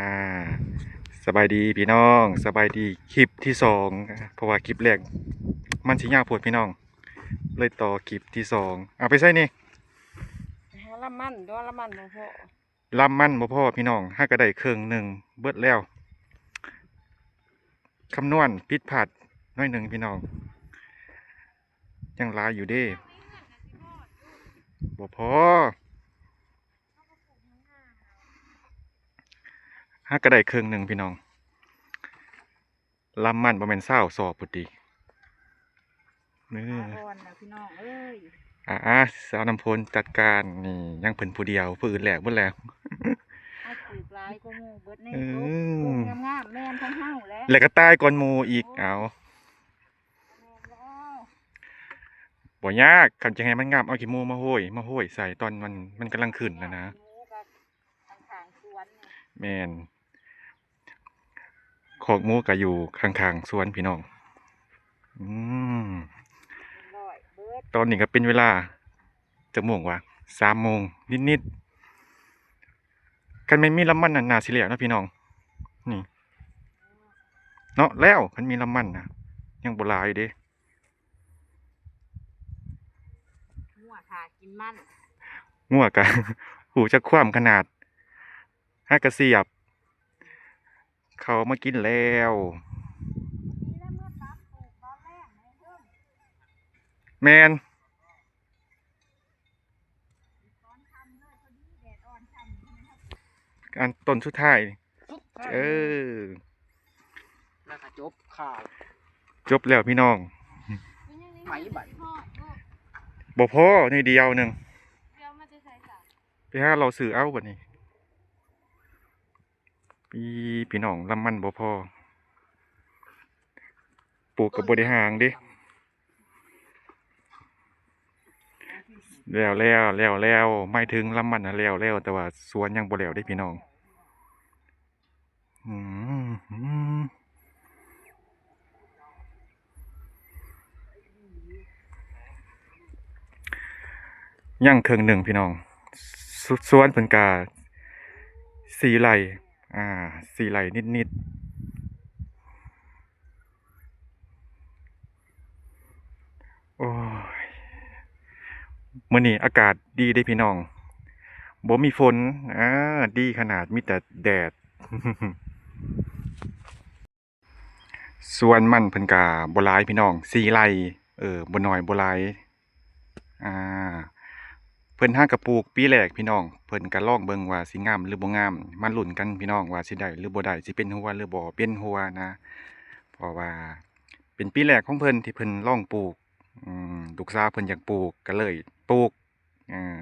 อ่าสบายดีพี่น้องสบายดีคลิปที่สองเพราะว่าคลิปแรกมันสิยาวโพดพี่น้องเลยต่อคลิปที่สองเอาไปใส่นี่หาละมันด้วยละมันบ่พอลำมันบ่พอพี่น้องห้าก็ได้เครื่องหนึ่งเบิดแล้วคำนวณผิดพลาดน้อยหนึ่งพี่น้องยังหลายอยู่เด้บ่พอห้าก็ได้เครื่องหนึ่งพี่น้องลำมันบ่แม่นเศร้าสอบพุดดีนี่ อ่อนนะพี่น้องเอ้ยสาวน้ำพลจัดการนี่ยังเพิ่นผู้เดียวผู้อื่นแหลกหมดแล้ว ให้ปลูกหลายก็หมู่เบิดใน เอ ปลูกอ งามๆแม่นทั้งเฮาแหล้วแล้วก็ตายก่อนหมู่อีกเอาแม่นแล้ว บ่ยากคันจะให้มันงามเอาขี้หมูมาโห้ยใส่ตอนมันกำลังขึ้นนะหมูกับข้างๆสวนนี่แม่นคอกหมูก็อยู่ข้างๆสวนพี่น้องอืมร้อยเบิดตอนนี้ก็เป็นเวลาจะโมงวะ3 โมงนิดๆคันไม่มีลำมันน่าสิแล้วนะพี่น้องนี่เนาะแล้วคันมีลำมันนะยังบ่หลายเด้ หัวถากินมันงัวกะ หูจะคว่ำขนาดห้ากระเสียบเขามากินแล้วนี่แล้วเมื่อตัดปลูกตอนแรกในเพิ่มแมนตอนทำเลยพอดีแดดอ่อนช่ำนี่นะครับอันต้นสุดท้ายสุดเอท้ายอแล้วก็จบข่าว จบแล้วพี่น้องไหมบัดบ่พอในเดียวหนึ่งเดี๋ยวมันจะใส่สารไปหาเราสื่อเอาบัดนี้พี่น้องลำมันบ่พอปลูกกับบริหารดิแล้วไม่ถึงลำมันนะแล้วแต่ว่าสวนยังบ่แล้วได้พี่น้องอืมยังเครื่องหนึ่งพี่น้องสวนเพิ่นกา4 ไร่อ่า4 ไร่นิดๆโอ้ยมื้อนี้อากาศดีเด้พี่น้องบ่มีฝนดีขนาดมีแต่แดด ส่วนมันเพิ่นกาบ่หลายพี่น้อง4 ไร่บ่น้อยบ่หลายอ่าเพิ่นหากระปลูกปีแรกพี่น้องเพิ่นก็ลองเบิ่งว่าสิงามหรือบ่งามมาลุ้นกันพี่น้องว่าสิได้หรือบ่ได้สิเป็นหัวหรือบ่เป็นหัวนะเพราะว่าเป็นปีแรกของเพิ่นที่เพิ่นลองปลูกลูกสาวเพิ่นอยากปลูกก็เลยปลูกอ่า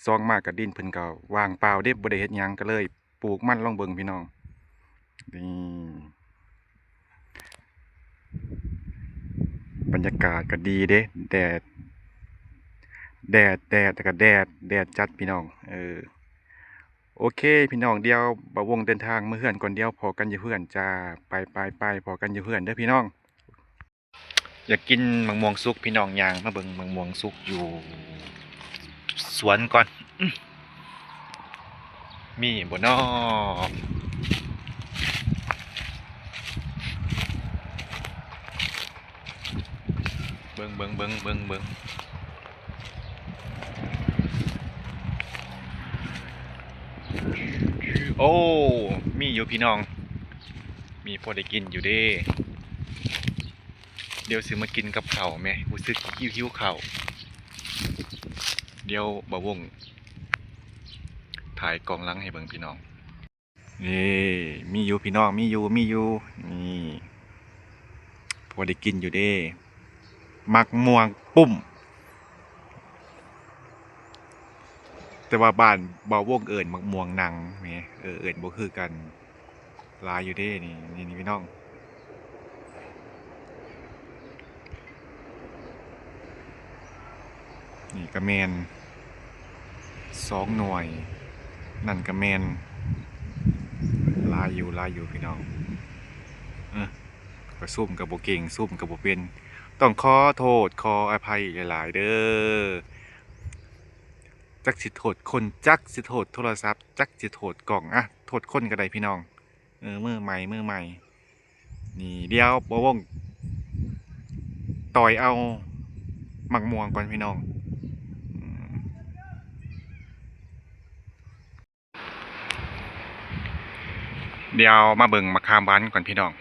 ซองมากกับดินเพิ่นก็ว่างเปล่าเด้บ่ได้เฮ็ดหยังก็เลยปลูกมันลองเบิ่งพี่น้องนี่บรรยากาศก็ดีเด้แดดแต่ก็แดดจัดพี่น้องโอเคพี่น้องเดียวบ่าวงเดินทางมื้อเฮือนก่อนเดียวพอกันอยู่เฮือนจ้าไปพอกันอยู่เฮือนเด้อพี่น้องอยากกินมะม่วงสุกพี่น้องย่างมาเบิ่งมะม่วงสุกอยู่สวนก่อนมีบ่น้อเบิ่งโอ้มีอยู่พี่น้องมีพอได้กินอยู่เด้เดี๋ยวสิมากินกับข้าวแม่รู้สึกหิวข้าวเดี๋ยวบ่าวงถ่ายกล่องหลังให้เบิ่งพี่น้องนี่มีอยู่พี่น้องมีอยู่นี่พอได้กินอยู่เด้มักม่วงปุ้มแต่ว่าบ้านบ่าวงเอิ้นมักม่วงหนังแหมเอิ้นบ่คือกันหลายอยู่เด้นี่พี่น้องนี่ก็แม่น2 หน่วยนั่นก็แม่นหลายอยู่พี่น้องก็ซุ่มกับบ่เก่งซุ่มกับบ่เป็นต้องขอโทษขออภัยหลายๆเด้อ จักสิโทษคนจักสิโทษโทรศัพท์จักสิโทษกล่องอะโทษคนก็ได้พี่น้องมือใหม่นี่เดี๋ยวบ่วงต่อยเอาหมักม่วงก่อนพี่น้องอืมเดี๋ยวมาเบิ่งมะขามหวานก่อนพี่น้อง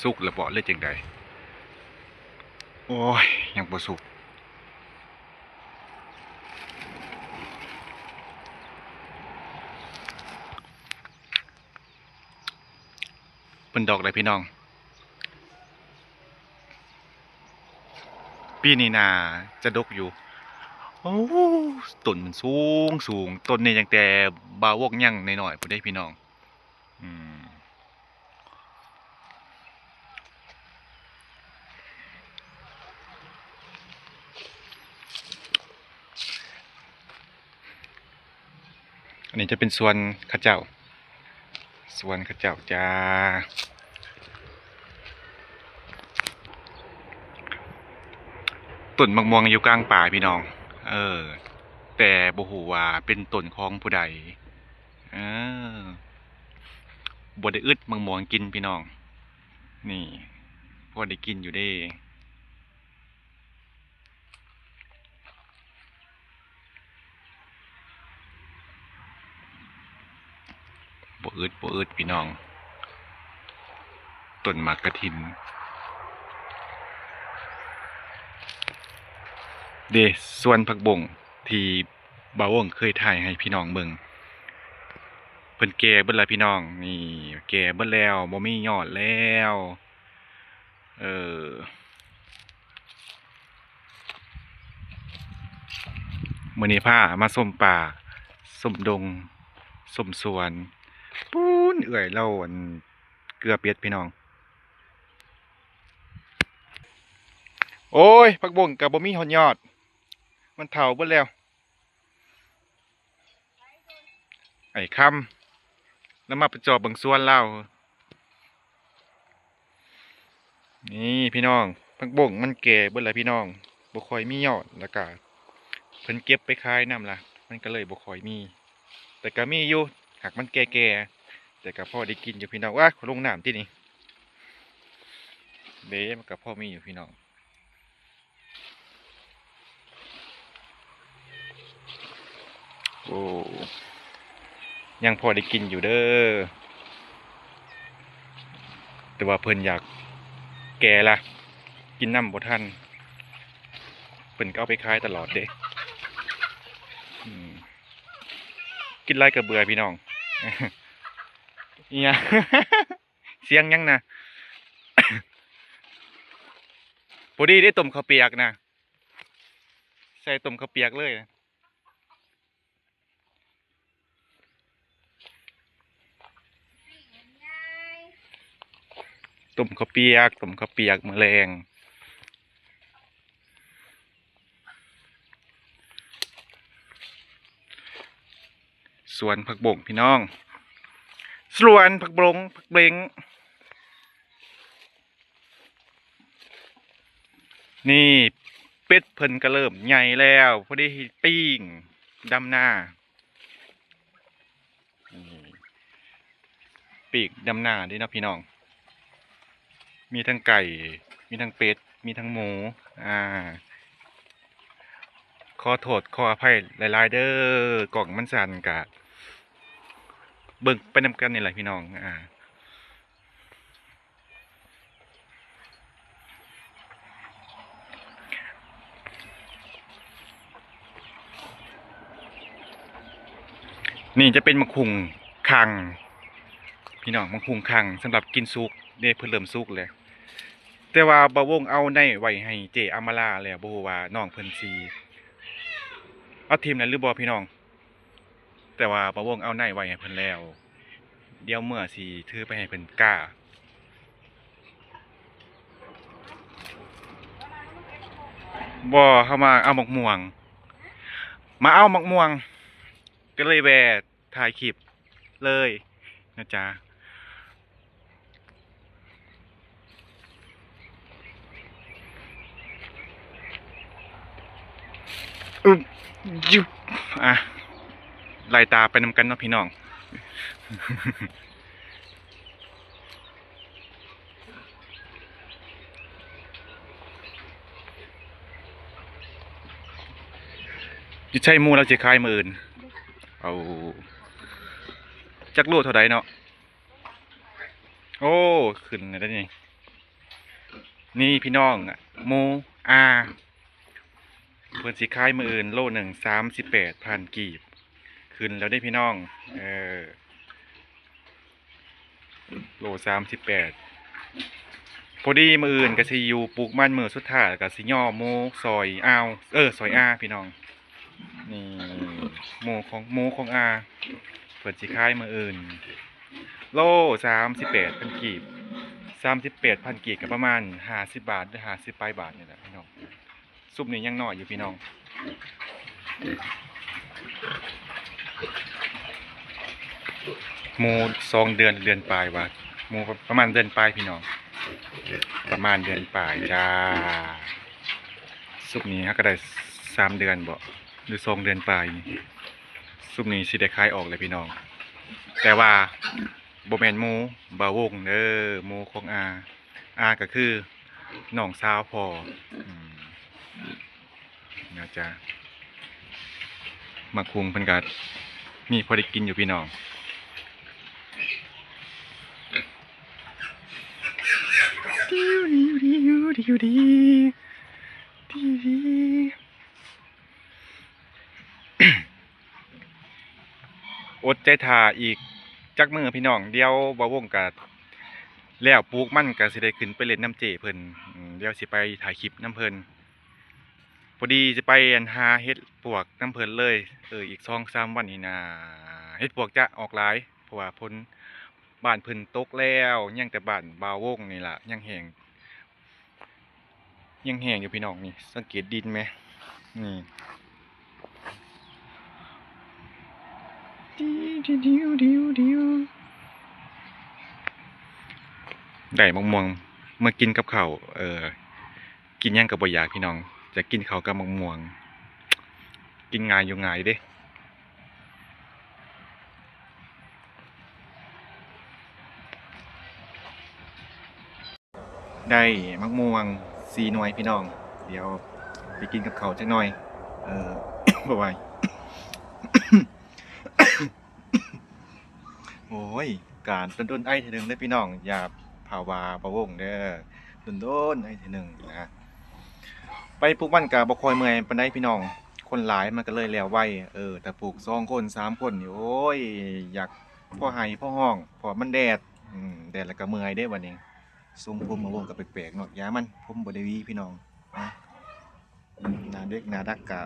สุกหรือบ่เลยจังใดโอ้ยยังบ่สุกเป็นดอกเลยพี่น้องปีนี้นาจะดกอยู่โอ้ต้นมันสูงต้นนี้ยังแต่บาวกยังน้อยๆพุ่นได้พี่น้องอืมอันนี้จะเป็นสวนข้าวเจ้าสวนข้าวเจ้าจ้าต้นมะม่วงอยู่กลางป่าพี่น้องเออแต่บ่ฮู้ว่าเป็นต้นของผู้ใดเออบ่ได้อึดมะม่วงกินพี่น้องนี่พอได้กินอยู่เด้บ่อึดพี่น้องต้นหมากกระถินเด้ส่วนผักบ่งที่บ่าวงเคยถ่ายให้พี่น้องเบิ่งเพิ่นแก่เบิดแล้วพี่น้องนี่แก่เบิดแล้วบ่มียอดแล้วเออมื้อนี้พามาส้มป่าส้มดงส้มสวนปูนเอื่อยเราอันเกลือเป็ดพี่น้องโอ้ยผักบ่งก็บ่มีฮอดยอดมันเฒ่าเบิดแล้วไอ้ค่ำแล้วมาไปจอบเบิ่งสวนเรานี่พี่น้องผักบ่งมันแก่เบิดแล้วพี่น้องบ่ค่อยมียอดแล้วก็เพิ่นเก็บไปขายนำล่ะมันก็เลยบ่ค่อยมีแต่ก็มีอยู่หากมันแก่ๆแต่ก็พอได้กินอยู่พี่น้องว้าขอลงน้ำที่นี่เด้มันก็พอมีอยู่พี่น้องโอ้ยังพอได้กินอยู่เด้อแต่ว่าเพิ่นอยากแก่ละกินน้ำบ่ทันเพิ่นก็เอาไปขายตลอดเด้อืมกินไรก็เบื่อพี่น้องเนี่ย เสียงยังนะพอดีได้ต้มข้าวเปียกนะใส่ต้มข้าวเปียกเลยนะต้มข้าวเปียกมื้อแลงสวนผักบงพี่น้องสวนผักบงผักเบงนี่เป็ดเพิ่นก็เริ่มใหญ่แล้วพอดีปิ้งดำหน้านี่ปีกดำหน้าด้วยนะพี่น้องมีทั้งไก่มีทั้งเป็ดมีทั้งหมูอ่าขอโทษขออภัยหลายๆเด้อกล่องมันสั่นกะเบิ่งไปนำกันนี่แหละพี่น้องนี่จะเป็นมะคุงคังพี่น้องมะคุงคังสำหรับกินซุกเด้เพิ่นเริ่มซุกเลยแต่ว่าบ่าวงเอาในไว้ให้เจอามาลาแล้วบ่ฮู้ว่าน้องเพิ่นสิเอาทีมนั้นหรือบ่พี่น้องแต่ว่าบ่าวงเอาในไว้ให้เพิ่นแล้วเดี๋ยวเมื่อสิถือไปให้เพิ่นก้าบ่เข้ามาเอาหมกม่วงมาเอาหมกม่วงก็เลยแวะถ่ายคลิปเลยนะจ๊ะอึบยุบ อ่ะไล่ตาไปนำกันเนาะพี่น้อง จิใช่หมูเราจะคายมืออื่นเอาจักรูเท่าใดเนาะโอ้ขึ้นได้นี่นี่พี่น้องอะหมูอาเพิ่นสิคายมืออื่นโลหนึ่ง38,000 กีบขึ้นแล้วได้พี่น้องเออโล38พอดีมืออื่นก็สิอยู่ปลูกมันมือสุดท้ายก็สิย่อหมูซอยอ้าวซอยอาพี่น้องนี่หมูของอาเพิ่นสิคายมืออื่นโล38,000 กีบ38,000 กีบก็ประมาณ50 บาทหรือ50 ปลายบาทนี่แหละพี่น้องซุปนี้ยังน้อยอยู่พี่น้องหมู2 เดือนปลายว่าหมูประมาณเดือนปลายพี่น้องประมาณเดือนปลายจ้าซุปนี้ฮะก็ได้3 เดือนบ่หรือ2 เดือนปลายนี่ซุปนี้สิได้ขายออกเลยพี่น้องแต่ว่าบ่แม่นหมูบ่าวงเด้อหมูของอาก็คือน้องสาวพ่อนะจ๊ะมักคุงเพิ่นก็มีพอได้กินอยู่พี่น้องดิวดิวดิวดิวดิดิวดิอดใจท่าอีกจักมือพี่น้องเดี๋ยวบ่าวงก็แล้วปลูกมันก็สิได้ขึ้นไปเล่นน้ำเจเพิ่นเดี๋ยวสิไปถ่ายคลิปน้ำเพิ่นพอดีจะไปหาเฮ็ดปวกน้ำเพิ่นเลยอีก2-3 วันนี้นะเฮ็ดปวกจะออกหลายเพราะว่าพ้นบ้านเพิ่นตกแล้วยังแต่บ้านบ่าวงนี่ล่ะยังแห้งอยู่พี่น้องนี่สังเกตดินไหมนี่ดิวได้มะม่วงเมื่อกินกับข้าวกินหยังกับบ่อยากพี่น้องจะกินข้าวกับมะม่วงกินง่ายอยู่ง่ายเด้ได้มะม่วง4 หน่วยพี่น้องเดี๋ยวไปกินกับข้าวจักหน่อยบ่ไหว โอ้ยการต้นไอ้ทีหนึ่งได้อพี่น้องอย่าภาวาประวงเด้อต้นไอ้ทีหนึ่งนะไปปลูกมันกะบ่ค่อยเมื่อยปานใดพี่น้องคนหลายมันก็เลยแล้วไวแต่ปลูก2 คน3 คนนี่โอ้ยอยากพ่อไห้พ่อห้องเพราะมันแดดแดดแล้วก็เมื่อยเด้บัดนี้ทรงผมมาวงก็แปลกๆเนาะยามันผมบ่ได้หวีพี่น้องนะหน้าเด็กหน้าดักกะ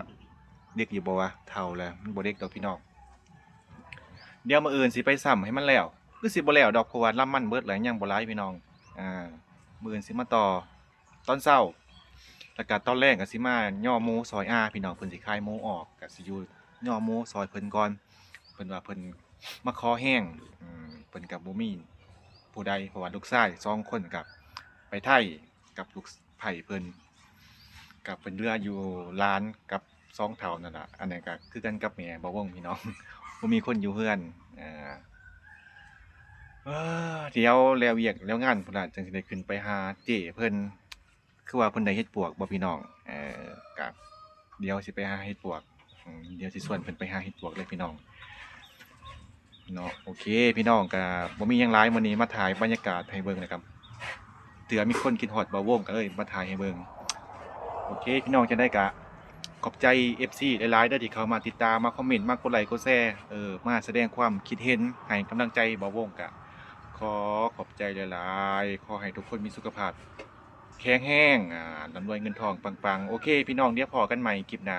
เด็กอยู่บ่วะเฒ่าแล้วมันบ่เด็กดอกพี่น้องเดี๋ยวมื้ออื่นสิไปซ้ำให้มันแล้วคือสิบ่แล้วดอกเพราะว่าลำมันเบิดแล้วยังบ่หลายพี่น้องมื้ออื่นสิมาต่อตอนเช้าแล้วก็ตอนแรกก็สิมาย่อหมูซอยอาพี่น้องเพิ่นสิคายหมูออกก็สิอยู่ย่อหมูซอยเพิ่นก่อนเพิ่นว่าเพิ่นมาคอแห้งเพิ่นก็บ่มีผู้ใดเพราะว่าลูกชาย2 คนกับไปไทยกับลูกไผ่เพิ่นกับเป็นเรืออยู่ลานกับ2 เฒ่านั่นล่ะอันนั้นก็คือกันกับแม่บ่วงพี่น้อง บ่มีคนอยู่เฮือนเดี๋ยวแล้วเวียกแล้วงานพุ่นล่ะจังสิได้ขึ้นไปหาเจ้เพิ่นคือว่าเพิ่นได้เฮ็ดปวกบ่พี่น้องก็เดี๋ยวสิไปหาเฮ็ดปวกเดี๋ยวสิชวนเพิ่นไปหาเฮ็ดปวกเลยพี่น้องเนาะโอเคพี่น้องก็บ่มีหยังหลายมื้อนี้มาถ่ายบรรยากาศให้เบิ่งนะครับเถื่อมีคนคิดฮอดบ่วงก็เลยมาถ่ายให้เบิ่งโอเคพี่น้องจังได๋ก็ขอบใจ FC หลายๆเด้อที่เข้ามาติดตามมาคอมเมนต์มากดไลค์กดแชร์มาแสดงความคิดเห็นให้กำลังใจบ่วงก็ขอขอบใจหลายๆขอให้ทุกคนมีสุขภาพแข็งแรงร่ำรวยเงินทองปังๆโอเคพี่น้องเดี๋ยวพอกันใหม่คลิปหน้า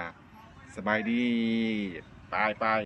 สบายดีบาย